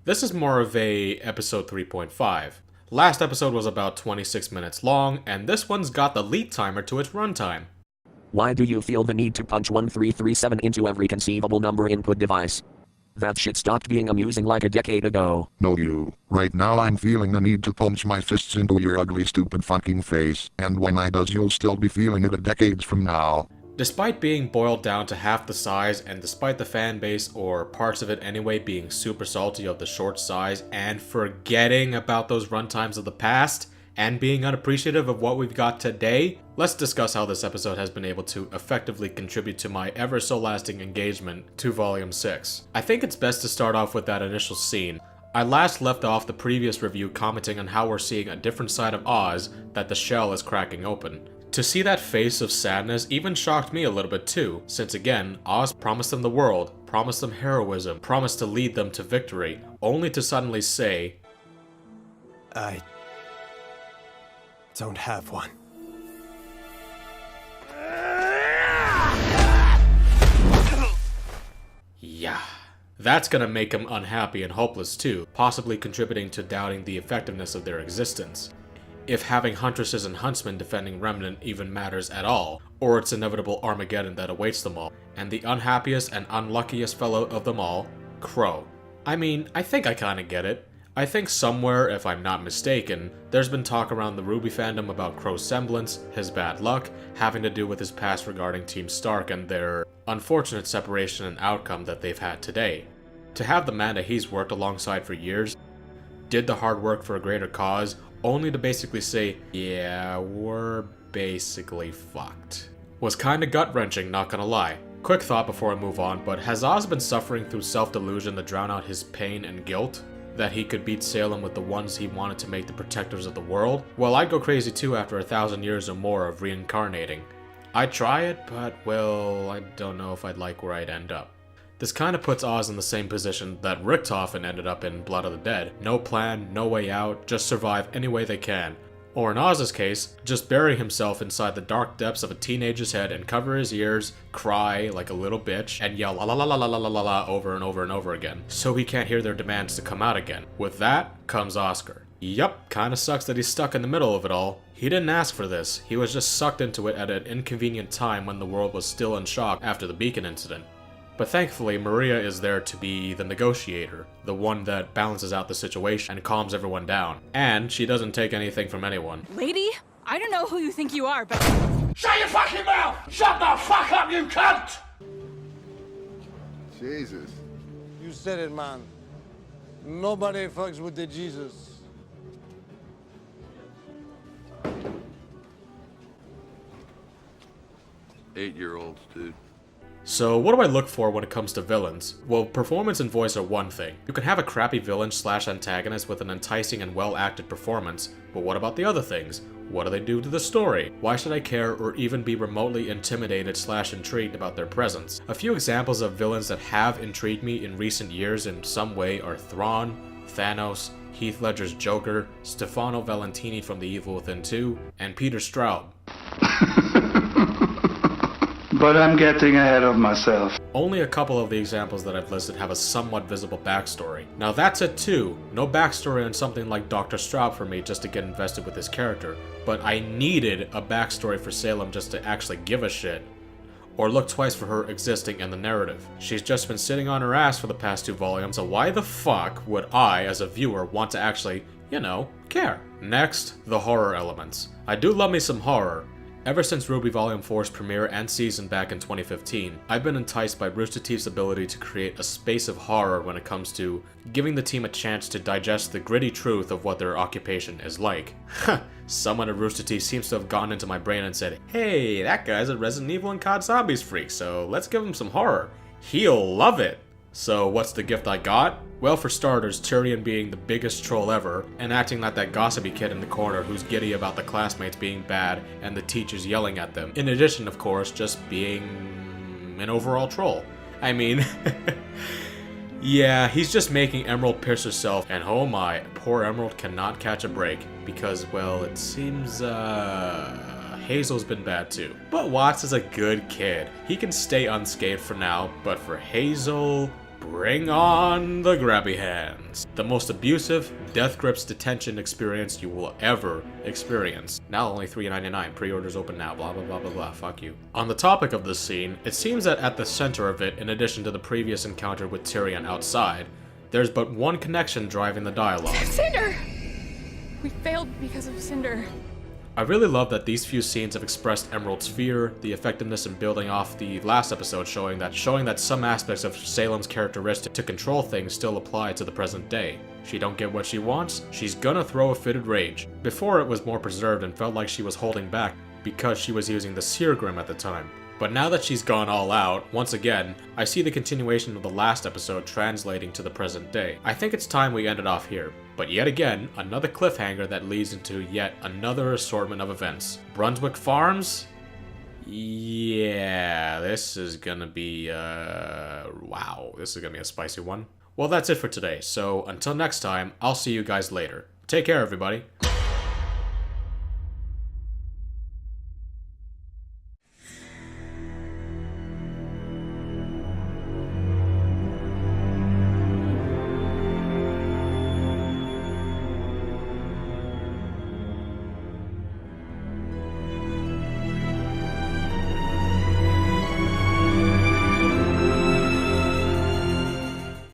This is more of a episode 3.5. Last episode was about 26 minutes long, and this one's got the lead timer to its runtime. Why do you feel the need to punch 1337 into every conceivable number input device? That shit stopped being amusing like a decade ago. No you. Right now I'm feeling the need to punch my fists into your ugly stupid fucking face, and when I does you'll still be feeling it a decades from now. Despite being boiled down to half the size, and despite the fan base, or parts of it anyway, being super salty of the short size and forgetting about those runtimes of the past, and being unappreciative of what we've got today, let's discuss how this episode has been able to effectively contribute to my ever so lasting engagement to Volume 6. I think it's best to start off with that initial scene. I last left off the previous review commenting on how we're seeing a different side of Oz that the shell is cracking open. To see that face of sadness even shocked me a little bit too, since again, Oz promised them the world, promised them heroism, promised to lead them to victory, only to suddenly say, I don't have one. yeah. That's gonna make them unhappy and hopeless too, possibly contributing to doubting the effectiveness of their existence. If having huntresses and huntsmen defending Remnant even matters at all, or its inevitable Armageddon that awaits them all, and the unhappiest and unluckiest fellow of them all, Crow. I mean, I think I kinda get it. I think somewhere, if I'm not mistaken, there's been talk around the RWBY fandom about Crow's semblance, his bad luck, having to do with his past regarding Team Stark and their unfortunate separation and outcome that they've had today. To have the man that he's worked alongside for years, did the hard work for a greater cause, only to basically say, yeah, we're basically fucked, was kinda gut-wrenching, not gonna lie. Quick thought before I move on, but has Oz been suffering through self-delusion to drown out his pain and guilt? That he could beat Salem with the ones he wanted to make the protectors of the world? Well, I'd go crazy too after 1,000 years or more of reincarnating. I'd try it, but, well, I don't know if I'd like where I'd end up. This kinda puts Oz in the same position that Richtofen ended up in Blood of the Dead. No plan, no way out, just survive any way they can. Or in Oz's case, just bury himself inside the dark depths of a teenager's head and cover his ears, cry like a little bitch, and yell la la la la la la la la over and over and over again, so he can't hear their demands to come out again. With that comes Oscar. Yup, kinda sucks that he's stuck in the middle of it all. He didn't ask for this, he was just sucked into it at an inconvenient time when the world was still in shock after the Beacon incident. But thankfully, Maria is there to be the negotiator, the one that balances out the situation and calms everyone down. And she doesn't take anything from anyone. Lady, I don't know who you think you are, but... Shut your fucking mouth! Shut the fuck up, you cunt! Jesus. You said it, man. Nobody fucks with the Jesus. Eight-year-olds, dude. So what do I look for when it comes to villains? Well, performance and voice are one thing. You can have a crappy villain / antagonist with an enticing and well-acted performance, but what about the other things? What do they do to the story? Why should I care or even be remotely intimidated / intrigued about their presence? A few examples of villains that have intrigued me in recent years in some way are Thrawn, Thanos, Heath Ledger's Joker, Stefano Valentini from The Evil Within 2, and Peter Straub. But I'm getting ahead of myself. Only a couple of the examples that I've listed have a somewhat visible backstory. Now that's it too. No backstory on something like Dr. Straub for me just to get invested with his character, but I needed a backstory for Salem just to actually give a shit. Or look twice for her existing in the narrative. She's just been sitting on her ass for the past 2 volumes, so why the fuck would I, as a viewer, want to actually, care? Next, the horror elements. I do love me some horror. Ever since RWBY Volume 4's premiere and season back in 2015, I've been enticed by Rooster Teeth's ability to create a space of horror when it comes to giving the team a chance to digest the gritty truth of what their occupation is like. Someone at Rooster Teeth seems to have gone into my brain and said, hey, that guy's a Resident Evil and COD Zombies freak, so let's give him some horror. He'll love it! So what's the gift I got? Well, for starters, Tyrion being the biggest troll ever, and acting like that gossipy kid in the corner who's giddy about the classmates being bad and the teachers yelling at them. In addition, of course, just being an overall troll. I mean, yeah, he's just making Emerald piss herself, and oh my, poor Emerald cannot catch a break, because, well, it seems, Hazel's been bad too. But Watts is a good kid. He can stay unscathed for now, but for Hazel... Bring on the grabby hands. The most abusive, death grips detention experience you will ever experience. Now only $3.99. Pre-orders open now. Blah blah blah blah blah. Fuck you. On the topic of this scene, it seems that at the center of it, in addition to the previous encounter with Tyrion outside, there's but one connection driving the dialogue. Cinder! We failed because of Cinder. I really love that these few scenes have expressed Emerald's fear, the effectiveness in building off the last episode showing that some aspects of Salem's characteristic to control things still apply to the present day. She don't get what she wants, she's gonna throw a fitted rage. Before it was more preserved and felt like she was holding back because she was using the Seer Grim at the time. But now that she's gone all out, once again, I see the continuation of the last episode translating to the present day. I think it's time we end it off here. But yet again, another cliffhanger that leads into yet another assortment of events. Brunswick Farms? Yeah, this is gonna be, wow, this is gonna be a spicy one. Well, that's it for today, so until next time, I'll see you guys later. Take care, everybody.